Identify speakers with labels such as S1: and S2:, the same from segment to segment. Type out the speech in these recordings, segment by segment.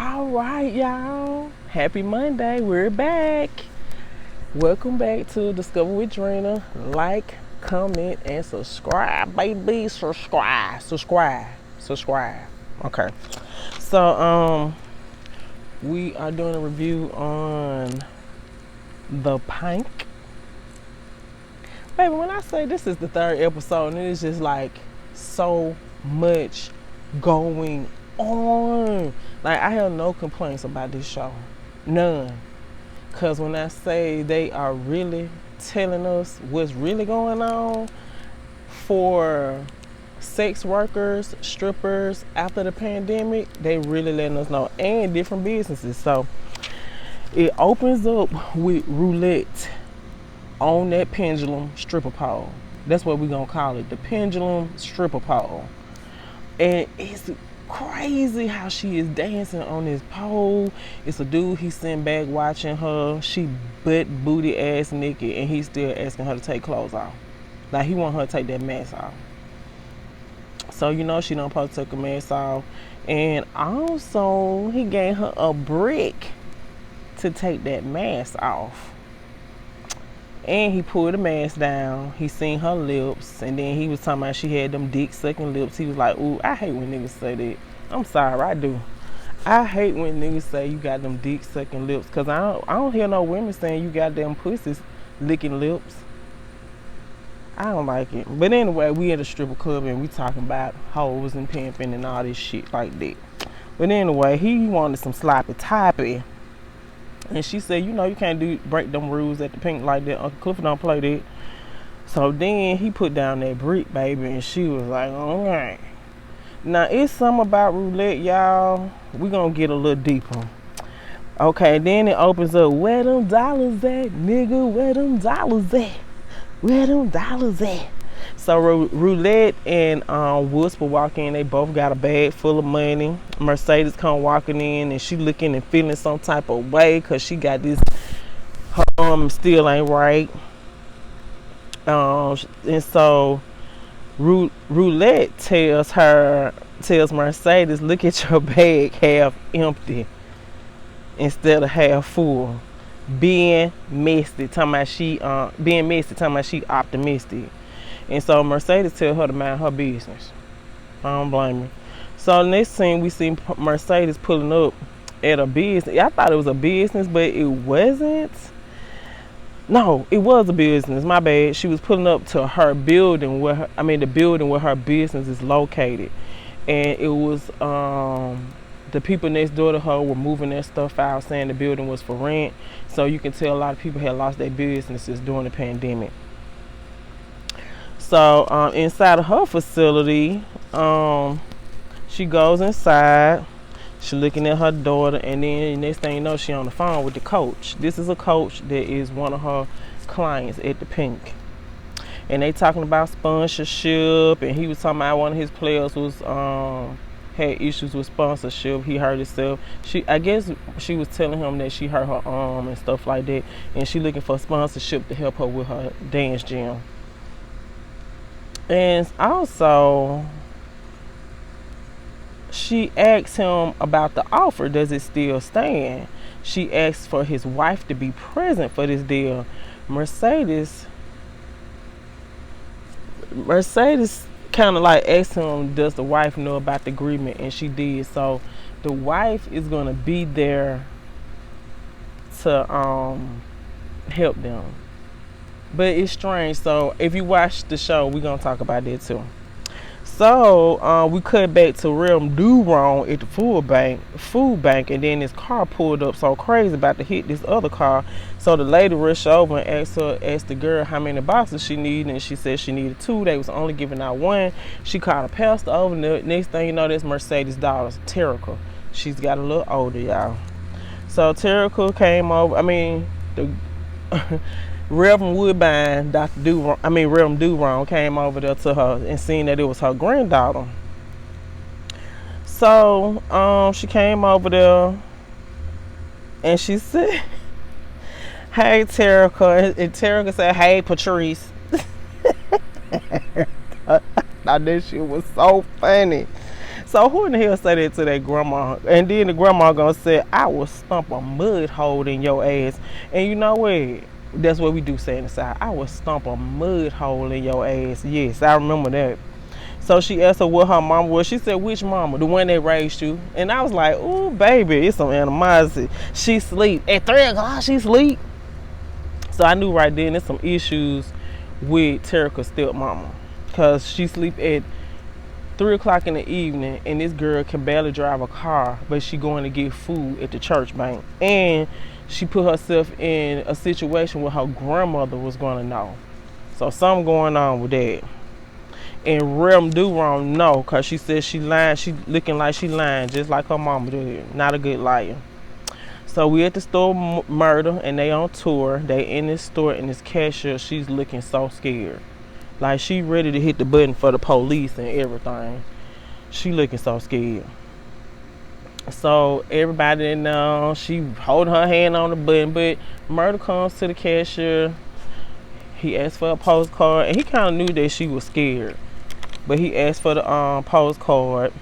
S1: All right, y'all. Happy Monday. We're back. Welcome back to Discover with Drina. Like, comment, and subscribe, baby. Subscribe. Okay. So, we are doing a review on the Pink. Baby, when I say this is the third episode, and it's just like so much going on. Like, I have no complaints about this show. None. Because when I say they are really telling us what's really going on for sex workers, strippers after the pandemic, they really letting us know, and different businesses. So it opens up with roulette on that pendulum stripper pole. That's what we're gonna call it, the pendulum stripper pole. And it's crazy how she is dancing on this pole. It's a dude, he's sitting back watching her. She butt booty ass naked, and he's still asking her to take clothes off. Like, he want her to take that mask off. So you know she don't supposed to take a mask off. And also he gave her a brick to take that mask off. And he pulled the mask down. He seen her lips. And then he was talking about she had them dick sucking lips. He was like, ooh, I hate when niggas say that. I'm sorry, I do. I hate when niggas say you got them dick sucking lips. Because I don't hear no women saying you got them pussies licking lips. I don't like it. But anyway, we at a stripper club and we talking about hoes and pimping and all this shit like that. But anyway, he wanted some sloppy toppy. And she said, you know, you can't break them rules at the Pink like that. Uncle Clifford don't play that. So then he put down that brick, baby, and she was like, okay. Now, it's something about roulette, y'all. We gonna get a little deeper. Okay, then it opens up, where them dollars at, nigga? Where them dollars at? Where them dollars at? So Roulette and Whisper walk in. They both got a bag full of money. Mercedes come walking in, and she looking and feeling some type of way because she got this. Her arm still ain't right. And so Roulette tells Mercedes, look at your bag half empty instead of half full. Being messy, talking about she optimistic. And so Mercedes tell her to mind her business. I don't blame her. So next scene, we see Mercedes pulling up at a business. I thought it was a business, but it wasn't. No, it was a business. My bad. She was pulling up to her building the building where her business is located. And it was the people next door to her were moving their stuff out, saying the building was for rent. So you can tell a lot of people had lost their businesses during the pandemic. So inside of her facility, she goes inside. She looking at her daughter, and then next thing you know, she on the phone with the coach. This is a coach that is one of her clients at the Pink. And they talking about sponsorship, and he was talking about one of his players was had issues with sponsorship. He hurt himself. I guess she was telling him that she hurt her arm and stuff like that, and she looking for sponsorship to help her with her dance gym. And also, she asked him about the offer. Does it still stand? She asked for his wife to be present for this deal. Mercedes kind of like asked him, does the wife know about the agreement? And she did. So the wife is going to be there to help them. But it's strange. So if you watch the show, we're going to talk about that too. So we cut back to Realm do wrong at the food bank, and then this car pulled up so crazy about to hit this other car. So the lady rushed over and asked the girl how many boxes she needed, and she said she needed 2. They was only giving out 1. She called a pastor over. Next thing you know, that's Mercedes' daughter, Terica. She's got a little older, y'all. So Terica came over. The Reverend Woodbine, Reverend Do-Wrong came over there to her and seen that it was her granddaughter. So she came over there and she said, hey, Terica. And Terica said, hey, Patrice. Now, this shit was so funny. So who in the hell say that to their grandma? And then the grandma gonna say, I will stomp a mud hole in your ass. And you know what? That's what we do say in the South. I will stomp a mud hole in your ass. Yes, I remember that. So she asked her what her mama was. She said, which mama? The one that raised you. And I was like, ooh, baby, it's some animosity. She sleep. At 3 o'clock, she sleep. So I knew right then there's some issues with Terica's stepmama. Because she sleep at 3 o'clock in the evening, and this girl can barely drive a car, but she going to get food at the church bank. And she put herself in a situation where her grandmother was going to know. So something going on with that. And Rem do wrong, no, because she said she lying. She looking like she lying, just like her mama did. Not a good liar. So we at the store Murder, and they on tour. They in this store, and this cashier, she's looking so scared. Like she ready to hit the button for the police and everything. She looking so scared. So everybody know she holding her hand on the button, but Murder comes to the cashier. He asked for a postcard, and he kind of knew that she was scared. But he asked for the postcard.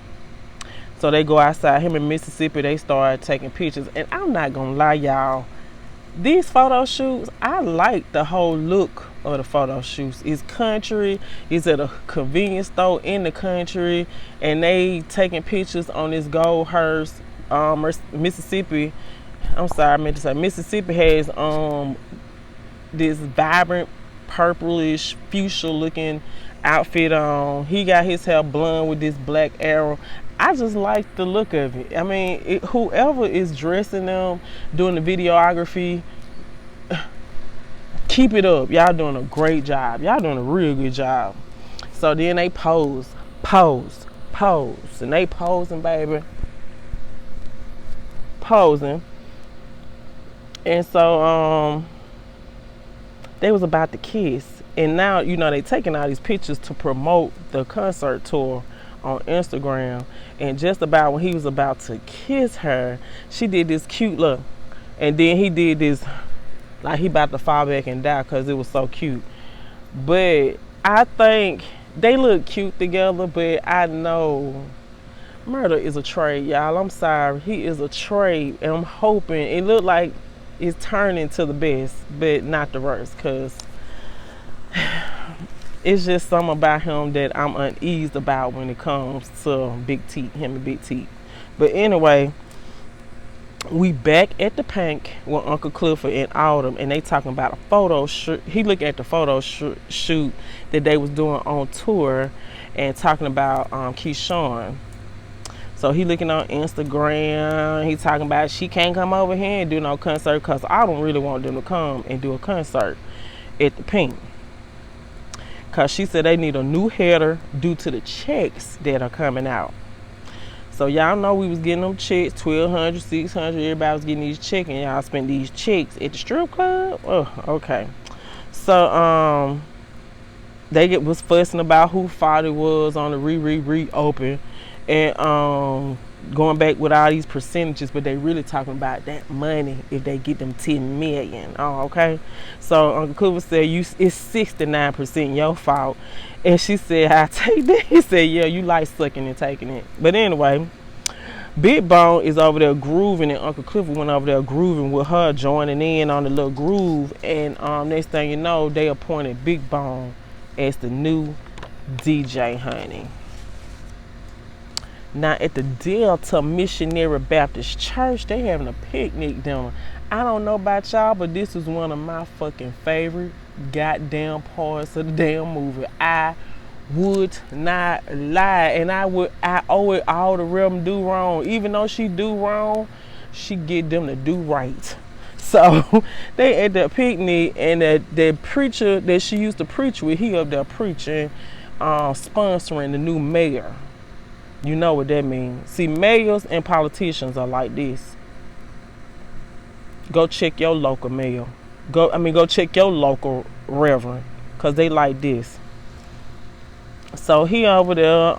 S1: So they go outside. Him in Mississippi, they started taking pictures. And I'm not going to lie, y'all. These photo shoots, I like the whole look of the photo shoots. It's country. It's at a convenience store in the country. And they taking pictures on this gold hearse. Mississippi. I'm sorry, I meant to say Mississippi has this vibrant purplish fuchsia looking outfit on. He got his hair blonde with this black arrow. I just like the look of it. I mean, whoever is dressing them, doing the videography, keep it up. Y'all doing a great job. Y'all doing a real good job. So then they pose. And they posing, baby. Posing. And so they was about to kiss. And now, you know, they taking all these pictures to promote the concert tour on Instagram. And just about when he was about to kiss her, she did this cute look. And then he did this, like he about to fall back and die because it was so cute. But I think they look cute together, but I know Murder is a trade, y'all. I'm sorry. He is a trade. And I'm hoping it look like it's turning to the best, but not the worst, because it's just something about him that I'm uneased about when it comes to Big T, him and Big T. But anyway, we back at the Pink with Uncle Clifford and Autumn, and they talking about a photo shoot. He looked at the photo shoot that they was doing on tour and talking about Keyshawn. So he looking on Instagram. He talking about she can't come over here and do no concert because I don't really want them to come and do a concert at the Pink. Because she said they need a new header due to the checks that are coming out. So y'all know we was getting them checks, $1,200, $600. Everybody was getting these checks, and y'all spent these checks at the strip club. Oh, okay. So they was fussing about who fault it was on the reopen, and going back with all these percentages, but they really talking about that money if they get them 10 million. Oh, okay. So Uncle Cooper said it's 69% your fault. And she said, I take that. He said, yeah, you like sucking and taking it. But anyway, Big Bone is over there grooving, and Uncle Clifford went over there grooving with her, joining in on the little groove. And next thing you know, they appointed Big Bone as the new DJ, honey. Now at the Delta Missionary Baptist Church, they having a picnic dinner. I don't know about y'all, but this is one of my fucking favorite goddamn parts of the damn movie. I would not lie, and I owe it all to Rem do wrong. Even though she do wrong, she get them to do right. So they at the picnic, and the preacher that she used to preach with, he up there preaching, sponsoring the new mayor. You know what that means. See, mayors and politicians are like this. Go check your local mayor. Go check your local reverend, because they like this. So he over there,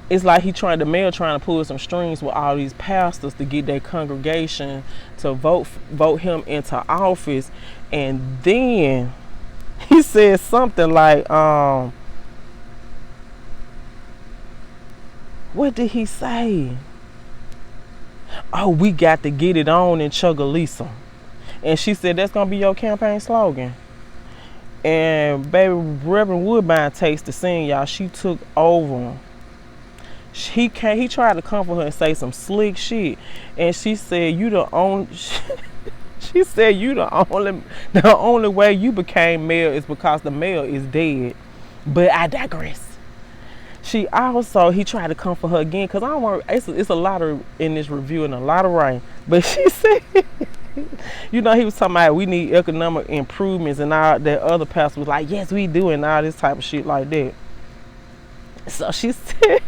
S1: it's like the mayor trying to pull some strings with all these pastors to get their congregation to vote him into office. And then he said something like, What did he say? Oh, we got to get it on in Chugalisa. And she said, that's going to be your campaign slogan. And baby, Reverend Woodbine takes the scene, y'all. She took over. He tried to comfort her and say some slick shit. And she said, you the only... She said, you the only way you became mayor is because the mayor is dead. But I digress. He tried to comfort her again, because I don't want, it's a lot of, in this review, and a lot of rain. But she said, you know, he was talking about we need economic improvements, and all that other pastor was like, yes, we do, and all this type of shit like that. So she said,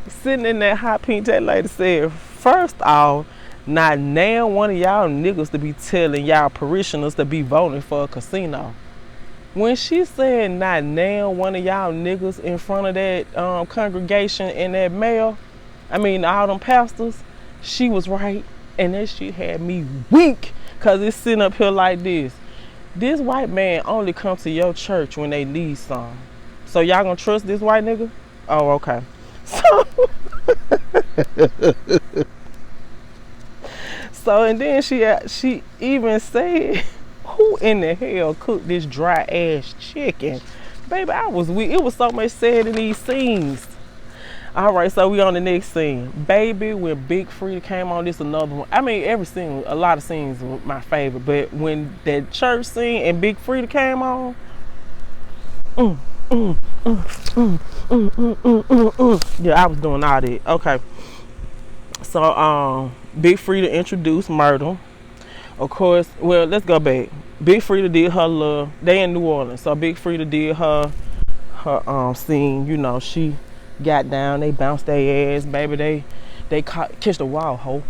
S1: sitting in that hot pink, that lady said, first off, not now one of y'all niggas to be telling y'all parishioners to be voting for a casino. When she said not now one of y'all niggas in front of that congregation and that mayor, all them pastors, she was right. And that shit had me weak, because it's sitting up here like this. This white man only come to your church when they need some. So y'all gonna trust this white nigga? Oh, okay. So and then she even said, who in the hell cooked this dry ass chicken? Baby, I was weak. It was so much said in these scenes. All right, so we on the next scene. Baby, when Big Frida came on, this another one. Every scene, a lot of scenes were my favorite, but when that church scene and Big Frida came on, yeah, I was doing all that. Okay. So Big Frida introduced Myrtle. Of course, well, let's go back. Big Frida did her they in New Orleans, so Big Frida did her scene. You know, she got down, they bounced their ass, baby. They kissed the wall, ho.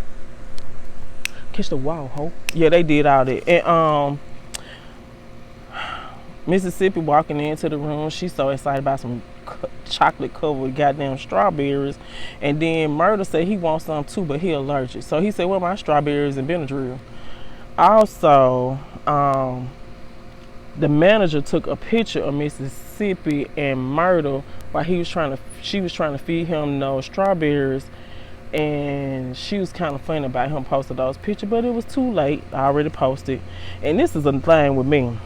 S1: Kissed the wall, ho. Yeah, they did all that. And Mississippi walking into the room, she's so excited about some chocolate covered goddamn strawberries. And then Murder said he wants some too, but he allergic. So he said, well, my strawberries and Benadryl. Also, the manager took a picture of Mississippi and Myrtle while she was trying to feed him those strawberries, and she was kind of funny about him posting those pictures, but it was too late. I already posted. And this is a thing with me.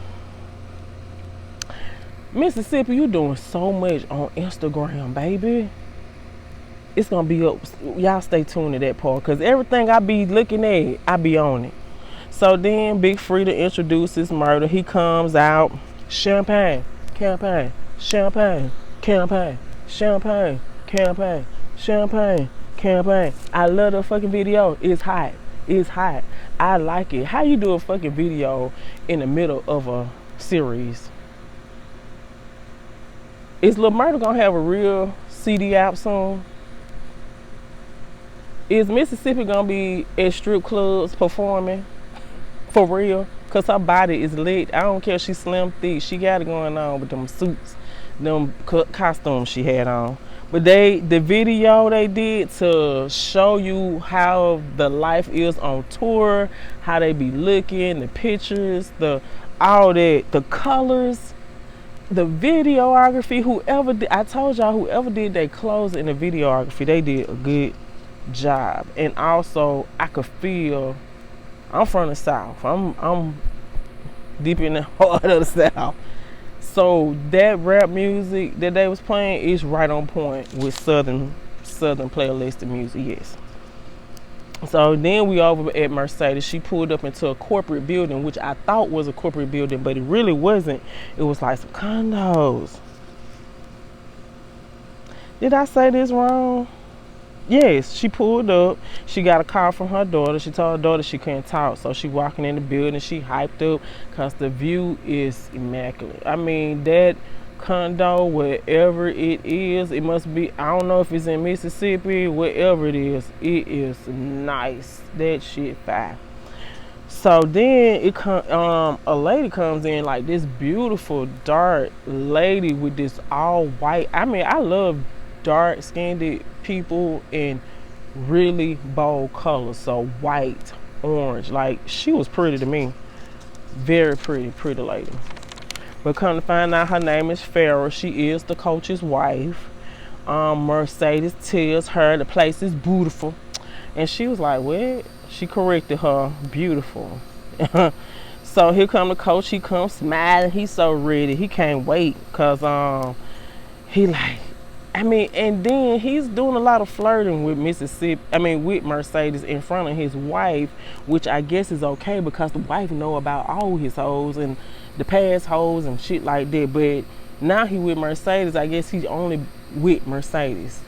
S1: Mississippi, you doing so much on Instagram, baby. It's gonna be up. Y'all stay tuned to that part, because everything I be looking at, I be on it. So then Big Frida introduces Murder. He comes out, champagne, campaign, champagne, campaign, champagne, campaign, champagne, campaign. I love the fucking video. It's hot. It's hot. I like it. How you do a fucking video in the middle of a series? Is Lil Murder gonna have a real CD out soon? Is Mississippi gonna be at strip clubs performing? For real? Because her body is lit. I don't care if she's slim thick. She got it going on with them suits, them costumes she had on. But the video they did to show you how the life is on tour, how they be looking, the pictures, all that, the colors, the videography, I told y'all, whoever did their clothes in the videography, they did a good job. And also, I could feel, I'm from the South. I'm deep in the heart of the South. So that rap music that they was playing is right on point with Southern playlisted music, yes. So then we over at Mercedes. She pulled up into a corporate building, which I thought was a corporate building, but it really wasn't. It was like some condos. Did I say this wrong? Yes, she pulled up. She got a call from her daughter. She told her daughter she couldn't talk, so she walking in the building. She hyped up because the view is immaculate. That condo, wherever it is, it must be, I don't know if it's in Mississippi, wherever it is nice. That shit fire. So then a lady comes in, like this beautiful dark lady with this all white. I love dark skinned people in really bold colors. So white, orange, like she was pretty to me. Very pretty lady. But come to find out, her name is Farrah. She is the coach's wife. Mercedes tells her the place is beautiful. And she was like, what? She corrected her, beautiful. So here come the coach, he comes smiling, he's so ready, he can't wait, cause he like, I mean, and then he's doing a lot of flirting with with Mercedes in front of his wife, which I guess is okay because the wife know about all his hoes and the past hoes and shit like that. But now he with Mercedes, I guess he's only with Mercedes.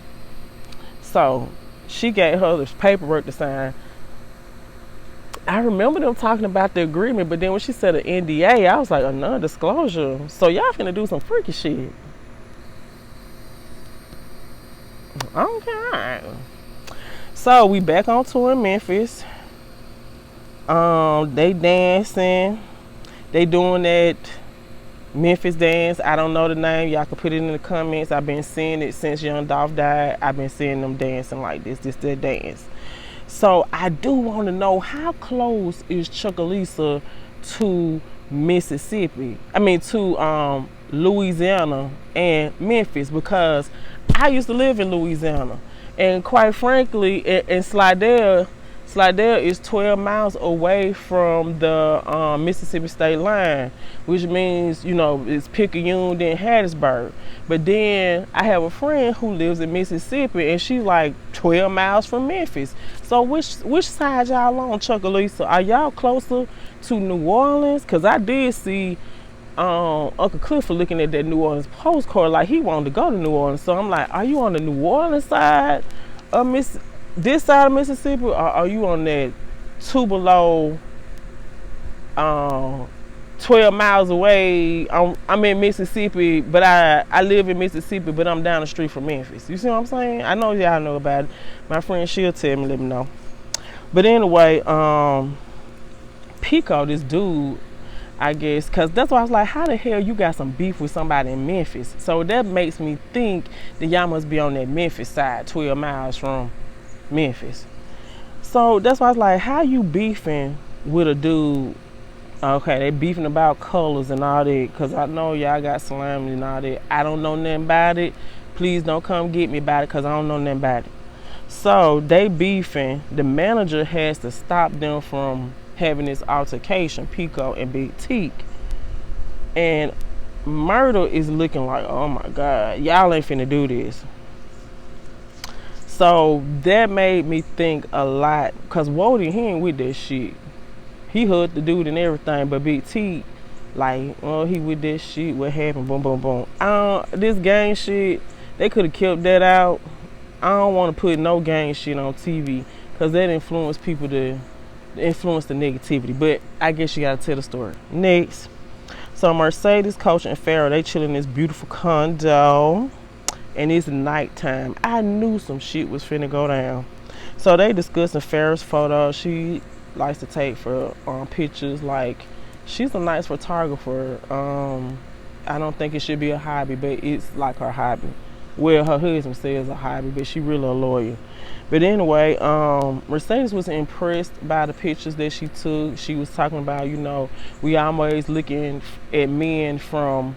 S1: So she gave her this paperwork to sign. I remember them talking about the agreement, but then when she said an NDA, I was like, a non-disclosure. So y'all finna do some freaky shit. Okay. So we back on tour in Memphis. They dancing. They doing that Memphis dance. I don't know the name. Y'all can put it in the comments. I've been seeing it since Young Dolph died. I've been seeing them dancing like this. This their dance. So I do want to know, how close is Chucalissa to Mississippi? I mean to Louisiana and Memphis, because I used to live in Louisiana, and quite frankly, in Slidell is 12 miles away from the Mississippi state line, which means, you know, it's Picayune, then Hattiesburg. But then I have a friend who lives in Mississippi, and she's like 12 miles from Memphis. So which side y'all on, Chucalissa? Are y'all closer to New Orleans? Because I did see Uncle Clifford looking at that New Orleans postcard like he wanted to go to New Orleans. So I'm like, are you on the New Orleans side of this side of Mississippi, or are you on that Tupelo, 12 miles away? I'm in Mississippi, but I live in Mississippi, but I'm down the street from Memphis. You see what I'm saying? I know y'all know about it. My friend, she'll tell me, let me know. But anyway, Pico, this dude, I guess, because that's why I was like, how the hell you got some beef with somebody in Memphis? So that makes me think that y'all must be on that Memphis side, 12 miles from Memphis. So that's why I was like, how you beefing with a dude? Okay, they beefing about colors and all that, because I know y'all got salami and all that. I don't know nothing about it. Please don't come get me about it, because I don't know nothing about it. So they beefing. The manager has to stop them from having this altercation, Pico and Big Teak. And Murder is looking like, oh my God, y'all ain't finna do this. So that made me think a lot, because Wody, he ain't with that shit. He hugged the dude and everything, but Big T, like, oh, he with that shit, what happened, boom, boom, boom. This gang shit, they could have kept that out. I don't want to put no gang shit on TV, because that influence people to influence the negativity. But I guess you gotta tell the story. Next. So Mercedes, Coach, and Pharaoh, they chilling in this beautiful condo, and it's nighttime. I knew some shit was finna go down. So they discussing Pharaoh's photos. She likes to take for pictures. Like, she's a nice photographer. I don't think it should be a hobby, but it's like her hobby. Well, her husband says a hobby, but she really a lawyer. But anyway, Mercedes was impressed by the pictures that she took. She was talking about, you know, we always looking at men from,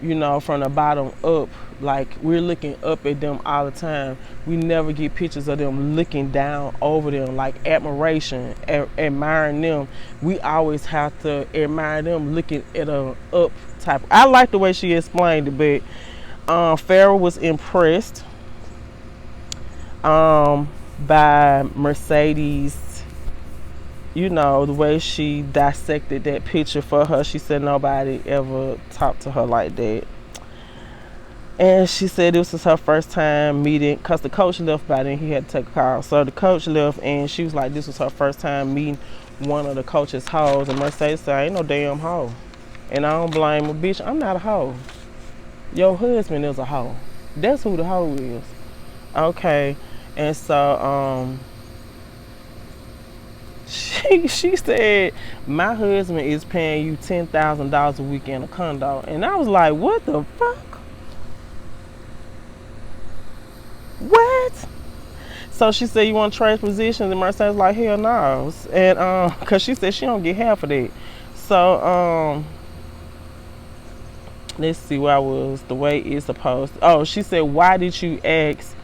S1: you know, from the bottom up. Like, we're looking up at them all the time. We never get pictures of them looking down over them, like admiration, admiring them. We always have to admire them looking at a up type. I like the way she explained it, but Pharaoh was impressed by Mercedes, you know, the way she dissected that picture for her. She said nobody ever talked to her like that. And she said this was her first time meeting, because the coach left by then, he had to take a call. So the coach left, and she was like, this was her first time meeting one of the coach's hoes. And Mercedes said, I ain't no damn hoe. And I don't blame her, bitch, I'm not a hoe. Your husband is a hoe. That's who the hoe is. Okay. And so she said, my husband is paying you $10,000 a week in a condo. And I was like, what the fuck? What? So she said, you want to trade positions? And Mercedes like, hell no. And because she said she don't get half of that. So Let's see where I was. The way it's supposed. Oh, she said, why did you ask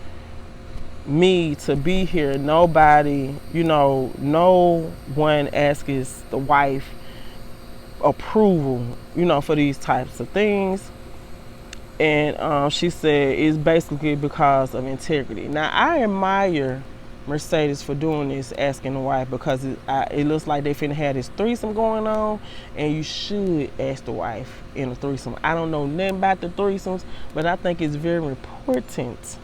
S1: me to be here? Nobody, no one asks the wife approval, for these types of things. And she said it's basically because of integrity. Now, I admire Mercedes for doing this, asking the wife, because it looks like they finna have this threesome going on, and you should ask the wife in a threesome. I don't know nothing about the threesomes, but I think it's very important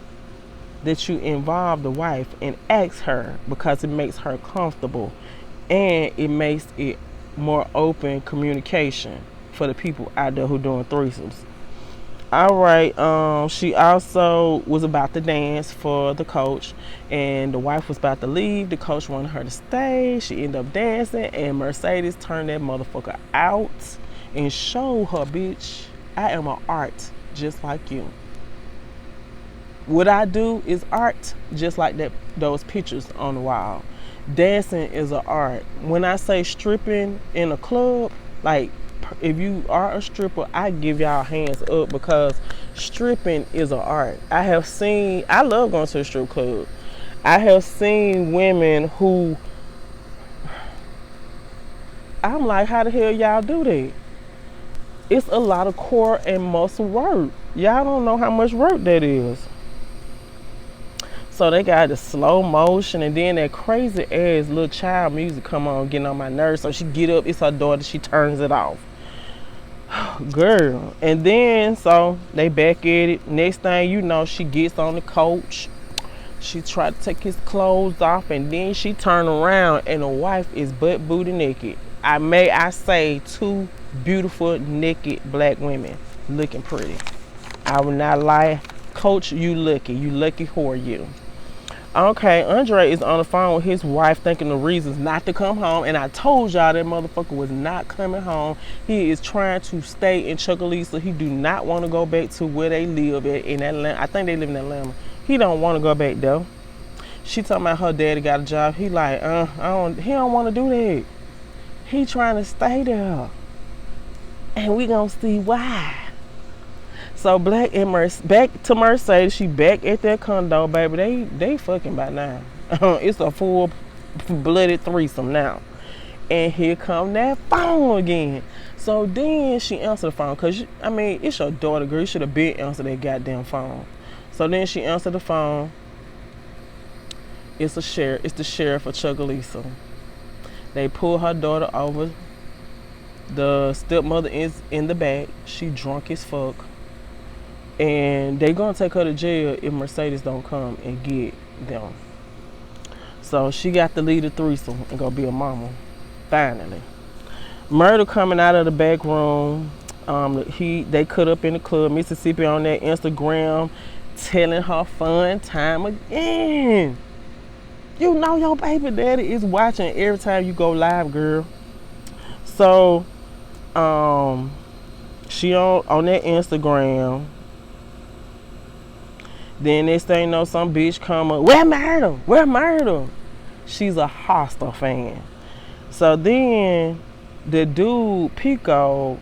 S1: that you involve the wife and ask her, because it makes her comfortable and it makes it more open communication for the people out there who doing threesomes. All right, she also was about to dance for the coach, and the wife was about to leave. The coach wanted her to stay. She ended up dancing, and Mercedes turned that motherfucker out and showed her, bitch, I am an art just like you. What I do is art just like that. Those pictures on the wall. Dancing is an art. When I say stripping in a club, like, if you are a stripper, I give y'all hands up, because stripping is an art. I love going to a strip club. I have seen women who, I'm like, how the hell y'all do that? It's a lot of core and muscle work. Y'all don't know how much work that is. So they got the slow motion, and then that crazy ass little child music come on, getting on my nerves. So she get up, it's her daughter, she turns it off. Girl. And then so they back at it. Next thing you know, she gets on the coach. She tried to take his clothes off, and then she turned around and the wife is butt booty naked. I say two beautiful naked black women looking pretty. I will not lie. Coach, you lucky whore, you. Okay, Andre is on the phone with his wife, thinking the reasons not to come home. And I told y'all that motherfucker was not coming home. He is trying to stay in Chucalissa. He do not want to go back to where they live at in Atlanta. I think they live in Atlanta. He don't want to go back though. She talking about her daddy got a job. He like, he don't want to do that. He trying to stay there. And we gonna see why. So Black and back to Mercedes. She back at that condo, baby. They fucking by now. It's a full blooded threesome now. And here come that phone again. So then she answered the phone, cause it's your daughter, girl. You should have been answered that goddamn phone. So then she answered the phone. It's the sheriff of Chucalissa. They pull her daughter over. The stepmother is in the back. She drunk as fuck. And they gonna take her to jail if Mercedes don't come and get them. So she got to leave the threesome and go be a mama. Finally. Murder coming out of the back room. They cut up in the club, Mississippi, on that Instagram, telling her fun time again. You know your baby daddy is watching every time you go live, girl. So she on that Instagram. Then next thing you know, some bitch come up, where murder? She's a hostile fan. So then the dude, Pico,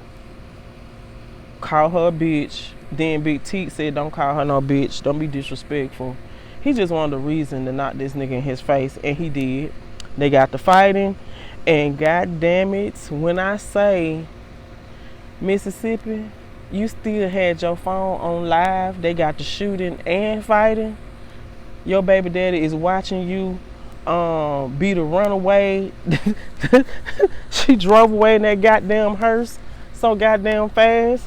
S1: called her a bitch. Then Big T said, don't call her no bitch. Don't be disrespectful. He just wanted a reason to knock this nigga in his face, and he did. They got to fighting, and god damn it, when I say Mississippi, you still had your phone on live. They got the shooting and fighting. Your baby daddy is watching you be the runaway. She drove away in that goddamn hearse so goddamn fast.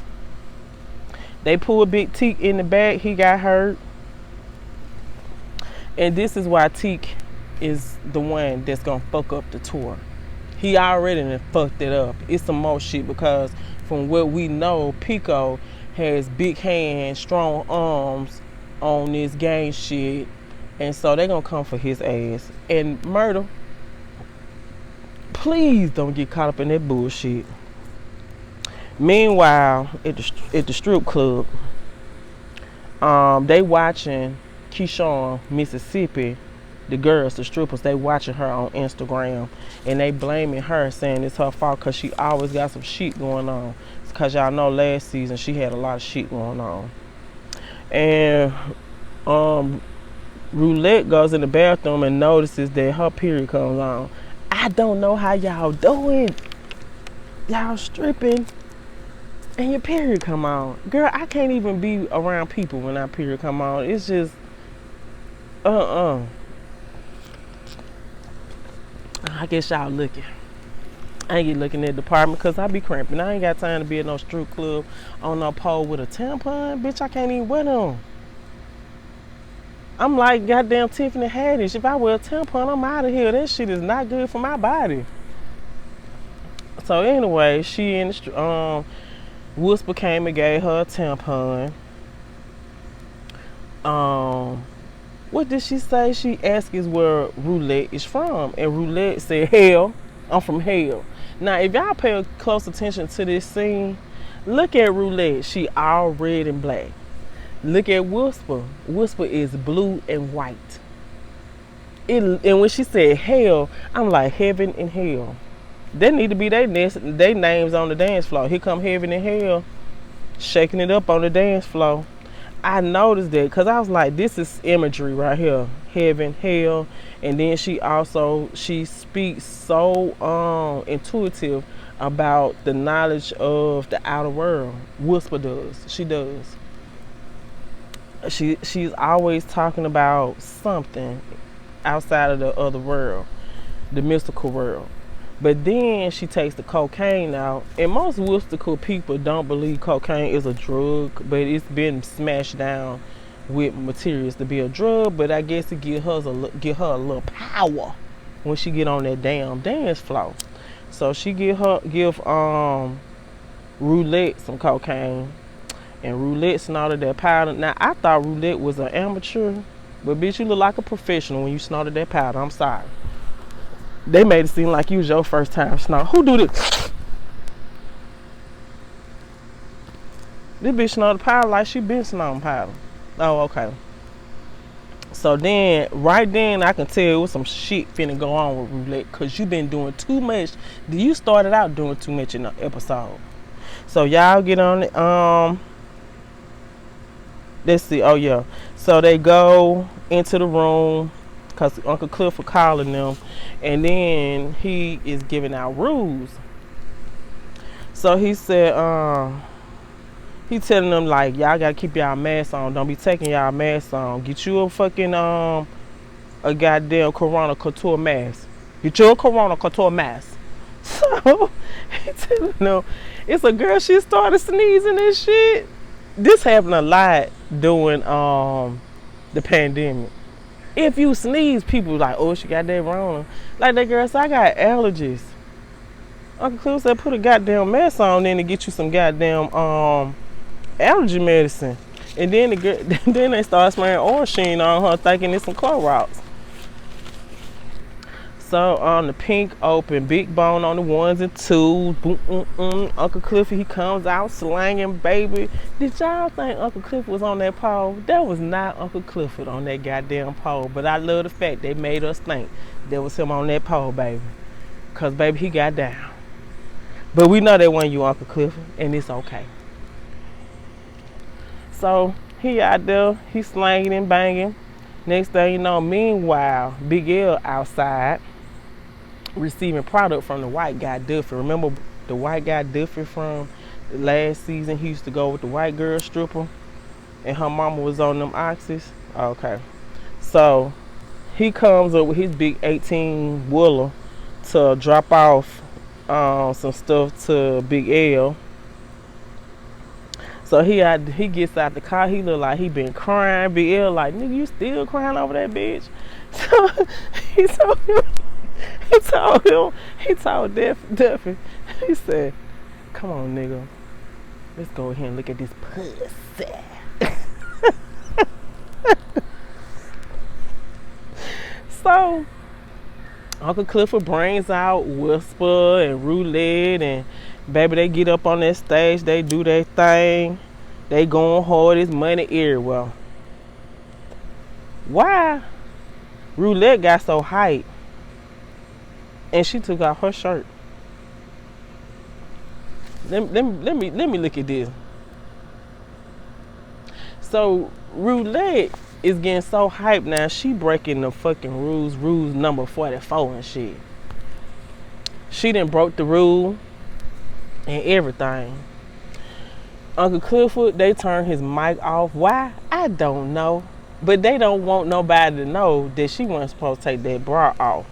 S1: They pulled Big Teak in the back. He got hurt. And this is why Teak is the one that's gonna fuck up the tour. He already done fucked it up. It's some more shit, because from what we know, Pico has big hands, strong arms on this gang shit. And so they gonna come for his ass. And Murder, please don't get caught up in that bullshit. Meanwhile, at the strip club, they watching Keyshawn, Mississippi, The girls, the strippers, they watching her on Instagram, and they blaming her, saying it's her fault because she always got some shit going on. Because y'all know last season she had a lot of shit going on. And Roulette goes in the bathroom and notices that her period comes on. I don't know how y'all doing. Y'all stripping and your period come on. Girl, I can't even be around people when our period come on. It's just I guess y'all looking. I ain't get looking at the department because I be cramping. I ain't got time to be at no strip club on no pole with a tampon. Bitch, I can't even wear them. I'm like goddamn Tiffany Haddish. If I wear a tampon, I'm out of here. That shit is not good for my body. So anyway, she in the Whisper came and gave her a tampon. What did she say? She asked us where Roulette is from, and Roulette said, "Hell, I'm from hell." Now, if y'all pay close attention to this scene, look at Roulette. She all red and black. Look at Whisper. Whisper is blue and white. And when she said hell, I'm like, heaven and hell. They need to be their names on the dance floor. Here come heaven and hell, shaking it up on the dance floor. I noticed that because I was like, this is imagery right here. Heaven, hell. And then she speaks so intuitive about the knowledge of the outer world. Whisper does. She does. She's always talking about something outside of the other world, the mystical world. But then she takes the cocaine out, and most mystical people don't believe cocaine is a drug, but it's been smashed down with materials to be a drug. But I guess it give her a little power when she get on that damn dance floor. So she give Roulette some cocaine, and Roulette snorted that powder. Now I thought Roulette was an amateur, but bitch, you look like a professional when you snorted that powder. I'm sorry. They made it seem like you was your first time snort. Who do this? This bitch snorted powder like she been snorting powder. Oh, okay. So then, right then, I can tell it was some shit finna go on with Roulette, because you been doing too much. You started out doing too much in the episode. So y'all get on it. Let's see. Oh yeah. So they go into the room because Uncle Cliff was calling them, and then he is giving out rules. So he said, he telling them like, y'all gotta keep y'all masks on. Don't be taking y'all masks on. Get you a fucking a goddamn Corona Couture mask. Get you a Corona Couture mask. So he telling them, it's a girl. She started sneezing and shit. This happened a lot during the pandemic. If you sneeze, people like, oh, she got that wrong. Like that girl said, I got allergies. Uncle Cliff said, put a goddamn mask on then to get you some goddamn allergy medicine. And then then they start spraying Orsheen on her, thinking it's some Clorox. So on the pink open, big bone on the ones and twos. Boom, Uncle Cliffy, he comes out slanging, baby. Did y'all think Uncle Clifford was on that pole? That was not Uncle Clifford on that goddamn pole. But I love the fact they made us think that was him on that pole, baby. Cause baby, he got down. But we know that wasn't you, Uncle Clifford, and it's okay. So he out there, he slanging and banging. Next thing you know, meanwhile, Big L outside receiving product from the white guy Duffy. Remember the white guy Duffy from last season? He used to go with the white girl stripper, and her mama was on them oxys. Okay, so he comes up with his big 18 wheeler to drop off some stuff to Big L. So he gets out the car. He look like he been crying. Big L like, nigga, you still crying over that bitch? So he told Duffy, he said, come on, nigga, let's go ahead and look at this pussy. So Uncle Clifford brings out Whisper and Roulette, and baby, they get up on that stage, they do their thing, they going hard, it's money everywhere. Why Roulette got so hyped and she took off her shirt. Let me look at this. So Roulette is getting so hyped now, she breaking the fucking rules number 44 and shit. She done broke the rule and everything. Uncle Clifford, they turned his mic off. Why? I don't know. But they don't want nobody to know that she wasn't supposed to take that bra off.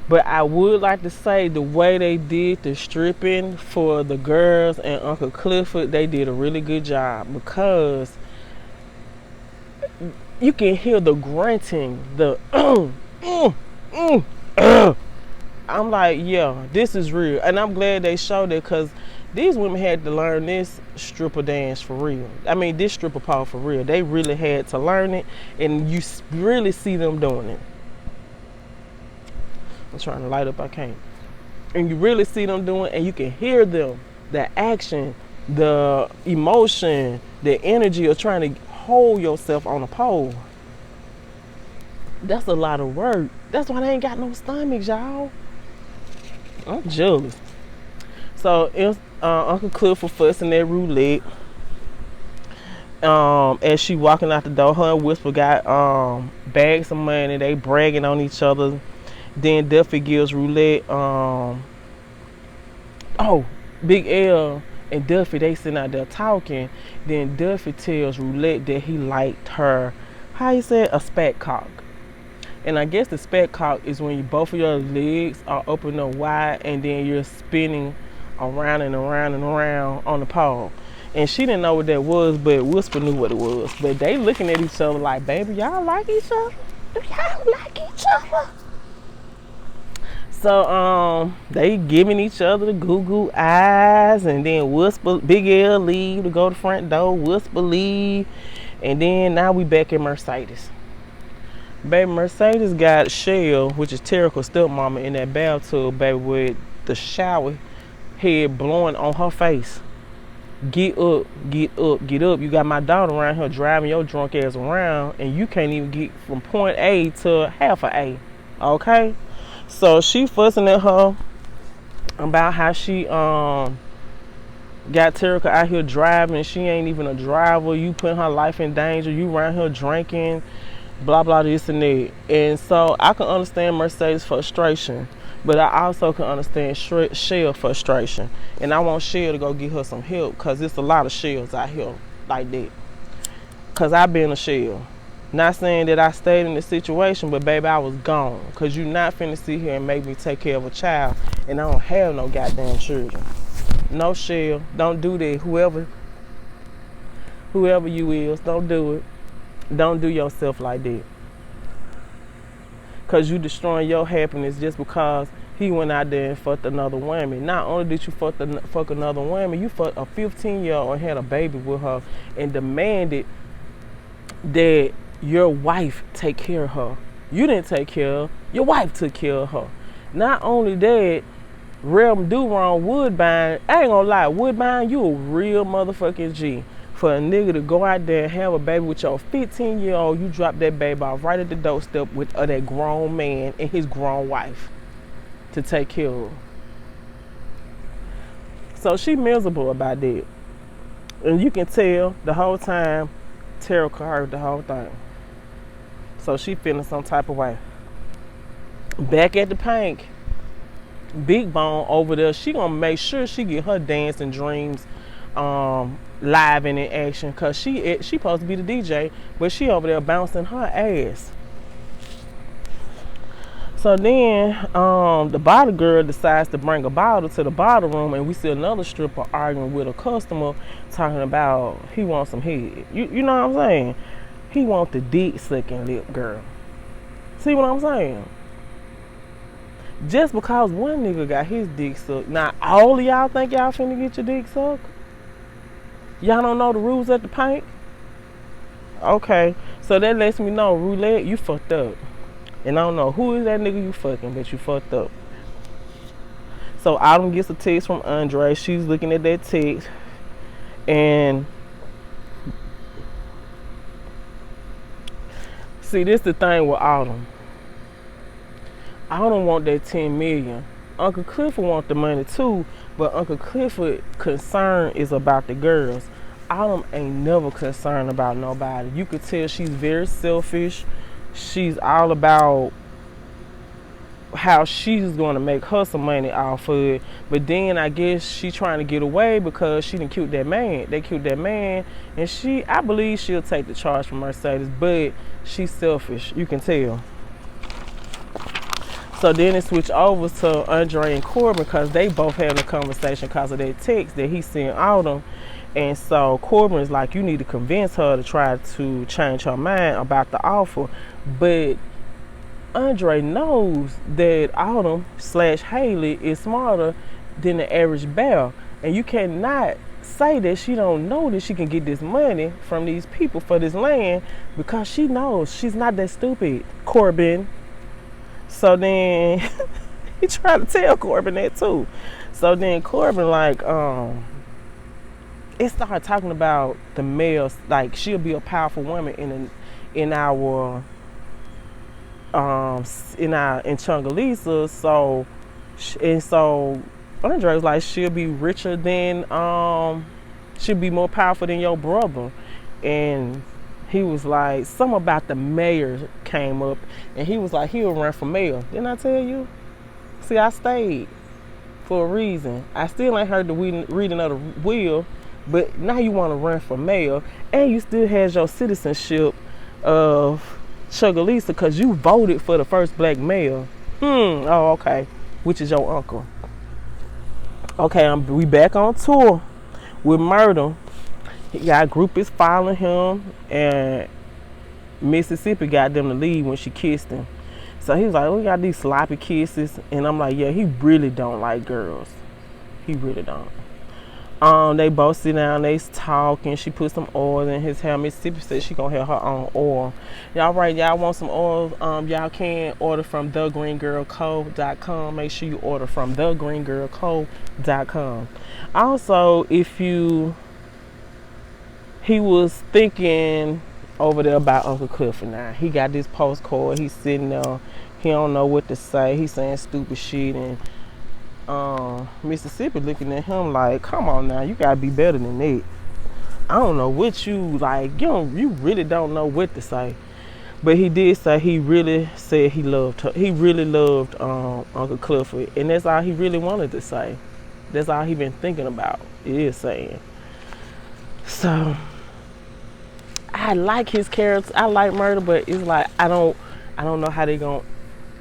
S1: But I would like to say the way they did the stripping for the girls and Uncle Clifford, they did a really good job, because you can hear the grunting, the I'm like, yeah, this is real. And I'm glad they showed it, because these women had to learn this stripper dance for real. I mean, this stripper pole for real. They really had to learn it, and you really see them doing it. I'm trying to light up, I can't. And you really see them doing it, and you can hear them, the action, the emotion, the energy of trying to hold yourself on a pole. That's a lot of work. That's why they ain't got no stomachs, y'all. I'm jealous. So it's Uncle Clifford fussing at Roulette. As she walking out the door, her and Whisper got bags of money. They bragging on each other. Then Duffy gives Roulette, Big L and Duffy, they sitting out there talking. Then Duffy tells Roulette that he liked her, how you say, a spat cock. And I guess the spat cock is when both of your legs are open up wide and then you're spinning around and around and around on the pole. And she didn't know what that was, but Whisper knew what it was. But they looking at each other like, baby, y'all like each other? Do y'all like each other? So they giving each other the goo eyes, and then Whisper, Big L leave to go to the front door, Whisper leave, and then now we back at Mercedes. Baby, Mercedes got Shell, which is Terricle's stepmama, in that bathtub, baby, with the shower head blowing on her face. Get up, get up, get up. You got my daughter around here driving your drunk ass around, and you can't even get from point A to half of A, okay? So she fussing at her about how she got Terrica out here driving. She ain't even a driver. You putting her life in danger. You around here drinking, blah, blah, this and that. And so I can understand Mercedes' frustration, but I also can understand Shell frustration. And I want Shell to go get her some help, because there's a lot of Shells out here like that. Because I've been a Shell. Not saying that I stayed in the situation, but baby, I was gone. Because you not finna sit here and make me take care of a child, and I don't have no goddamn children. No, Shell, don't do that. Whoever you is, don't do it. Don't do yourself like that. Because you destroying your happiness just because he went out there and fucked another woman. Not only did you fuck another woman, you fucked a 15-year-old and had a baby with her and demanded that your wife take care of her. You didn't take care of her. Your wife took care of her. Not only that, Realm do wrong Woodbine. I ain't gonna lie, Woodbine, you a real motherfucking G. For a nigga to go out there and have a baby with your 15-year-old, you drop that baby off right at the doorstep with that grown man and his grown wife to take care of. So she miserable about that. And you can tell the whole time Terrell heard the whole thing. So she feeling some type of way. Back at the Pink, Big Bone over there, she gonna make sure she get her dancing dreams live and in action, cause she supposed to be the DJ, but she over there bouncing her ass. So then the bottle girl decides to bring a bottle to the bottle room, and we see another stripper arguing with a customer, talking about he wants some head. You know what I'm saying? He want the dick sucking lip girl. See what I'm saying? Just because one nigga got his dick sucked, now all of y'all think y'all finna get your dick sucked? Y'all don't know the rules at the Pink? Okay, so that lets me know, Roulette, you fucked up. And I don't know who is that nigga you fucking, but you fucked up. So Autumn gets a text from Andre. She's looking at that text, and See, this the thing with Autumn. Autumn want that 10 million. Uncle Clifford want the money too, but Uncle Clifford concern is about the girls. Autumn ain't never concerned about nobody. You could tell she's very selfish. She's all about how she's going to make her some money off of it. But then I guess she trying to get away because she done killed that man. They killed that man, and I believe she'll take the charge from Mercedes, but she's selfish. You can tell. So then it switched over to Andre and Corbin because they both having a conversation because of that text that he sent Autumn. And so Corbin is like, you need to convince her to try to change her mind about the offer. But Andre knows that Autumn / Haley is smarter than the average bear. And you cannot say that she don't know that she can get this money from these people for this land, because she knows she's not that stupid, Corbin. So then he tried to tell Corbin that too. So then Corbin like, it started talking about the males, like she'll be a powerful woman in Chungalisa. So Andre was like, she'll be richer than she'll be more powerful than your brother. And he was like, something about the mayor came up, and he was like, he'll run for mayor. Didn't I tell you? See, I stayed for a reason. I still ain't heard the reading of the will, but now you want to run for mayor, and you still has your citizenship of Chuggalisa because you voted for the first black mayor. Oh, okay. Which is your uncle. Okay, we back on tour with Murder. He got groupies following him, and Mississippi got them to leave when she kissed him. So he was like, we got these sloppy kisses. And I'm like, yeah, he really don't like girls. He really don't. They both sit down, they talking. She put some oil in his hair. Mississippi said she gonna have her own oil. Y'all right, y'all want some oil? Y'all can order from thegreengirlco.com. Make sure you order from thegreengirlco.com. Also, he was thinking over there about Uncle Clifford now. He got this postcard. He's sitting there. He don't know what to say. He's saying stupid shit. And Mississippi looking at him like, come on now. You got to be better than that. I don't know what you like. You really don't know what to say. But he did say he really said he loved her. He really loved Uncle Clifford. And that's all he really wanted to say. That's all he been thinking about, is saying. So I like his character. I like Murder, but it's like I don't know how they gonna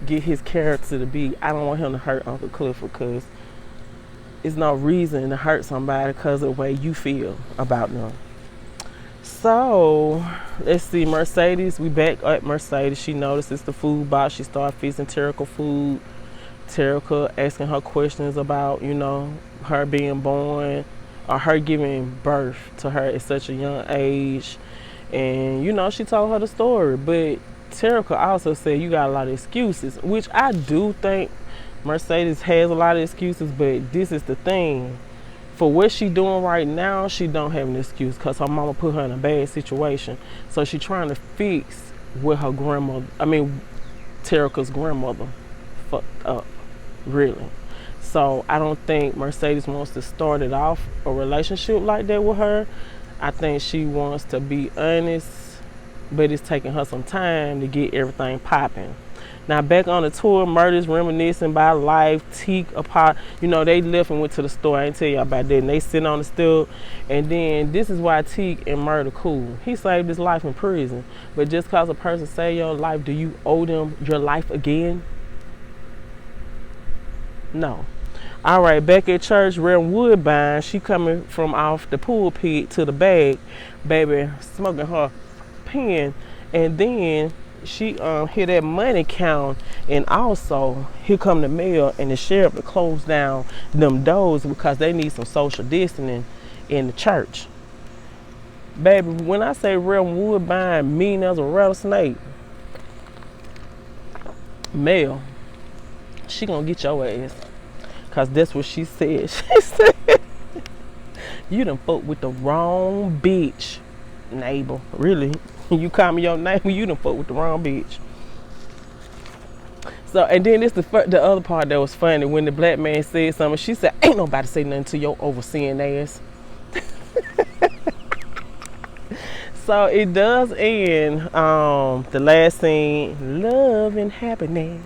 S1: get his character to be. I don't want him to hurt Uncle Clifford, because it's no reason to hurt somebody because of the way you feel about them. So let's see, Mercedes. We back at Mercedes. She notices the food box. She started fixing Terica food. Terica asking her questions about, her being born, or her giving birth to her at such a young age. And, she told her the story. But Terica also said you got a lot of excuses, which I do think Mercedes has a lot of excuses, but this is the thing. For what she doing right now, she don't have an excuse, because her mama put her in a bad situation. So she trying to fix what her Terica's grandmother fucked up, really. So I don't think Mercedes wants to start it off a relationship like that with her. I think she wants to be honest, but it's taking her some time to get everything popping. Now back on the tour, Murder's reminiscing about life. Teak apart, they left and went to the store. I ain't tell y'all about that. And they sitting on the stool, and then this is why Teak and Murder cool. He saved his life in prison, but just cause a person saved your life, do you owe them your life again? No. All right, back at church, Reverend Woodbine, she coming from off the pulpit to the bag, baby, smoking her pen, and then she hear that money count, and also here come the mayor and the sheriff to close down them doors because they need some social distancing in the church. Baby, when I say Reverend Woodbine mean as a rattlesnake, mayor, she gonna get your ass. Because that's what she said. She said, you done fucked with the wrong bitch, neighbor. Really? You call me your name when you done fuck with the wrong bitch. So, and then it's the other part that was funny. When the black man said something, she said, ain't nobody say nothing to your overseeing ass. So it does end, the last scene, love and happiness.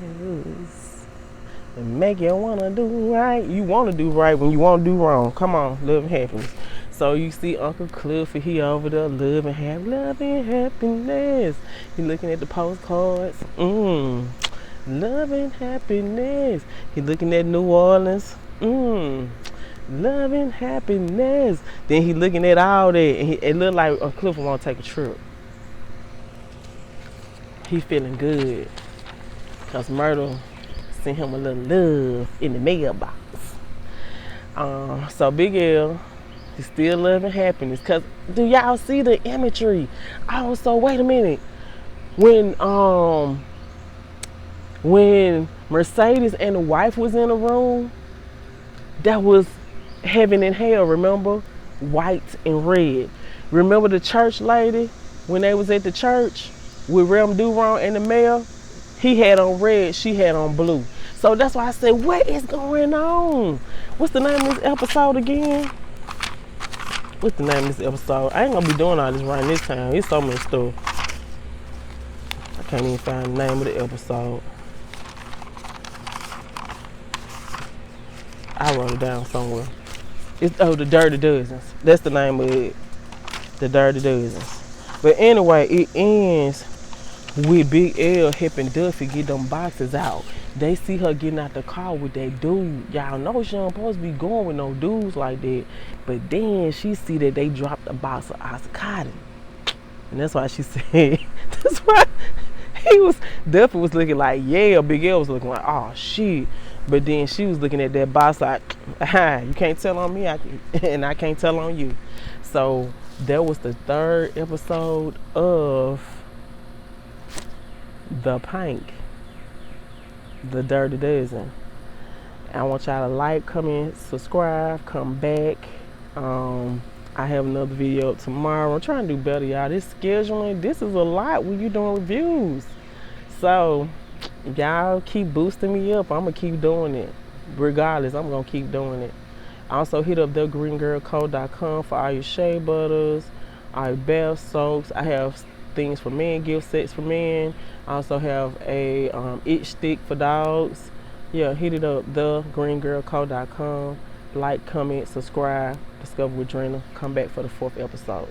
S1: And make you wanna do right. You wanna do right when you wanna do wrong. Come on, love and happiness. So you see Uncle Clifford, he over there, love and happiness. He looking at the postcards. Love and happiness. He looking at New Orleans. Love and happiness. Then he looking at all that, and it look like Clifford want to take a trip. He feeling good, cause Myrtle sent him a little love in the mailbox. So Big L is still loving happiness. Cause do y'all see the imagery? Oh, so wait a minute. When Mercedes and the wife was in a room, that was heaven and hell, remember? White and red. Remember the church lady when they was at the church with Rem Duron and the mayor? He had on red, she had on blue. So that's why I said, what is going on? What's the name of this episode again? What's the name of this episode? I ain't gonna be doing all this right this time. It's so much stuff. I can't even find the name of the episode. I wrote it down somewhere. It's The Dirty Dozens. That's the name of it. The Dirty Dozens. But anyway, it ends with Big L helping Duffy get them boxes out. They see her getting out the car with that dude. Y'all know she don't supposed to be going with no dudes like that. But then she see that they dropped a box of Oxycontin. And that's why she said, that's why Duffy was looking like, yeah, Big L was looking like, oh shit. But then she was looking at that box like, you can't tell on me, and I can't tell on you. So that was the third episode of The Pink, The Dirty Dozen. I want y'all to like, comment, subscribe, come back. I have another video up tomorrow. I'm trying to do better, y'all. This scheduling, this is a lot when you're doing reviews. So y'all keep boosting me up. I'm gonna keep doing it. Regardless, I'm gonna keep doing it. Also hit up thegreengirlco.com for all your shea butters, all your bath soaps. I have things for men, gift sets for men. I also have a itch stick for dogs. Yeah, hit it up, thegreengirlco.com. Like, comment, subscribe. Discover with Drina. Come back for the 4th episode.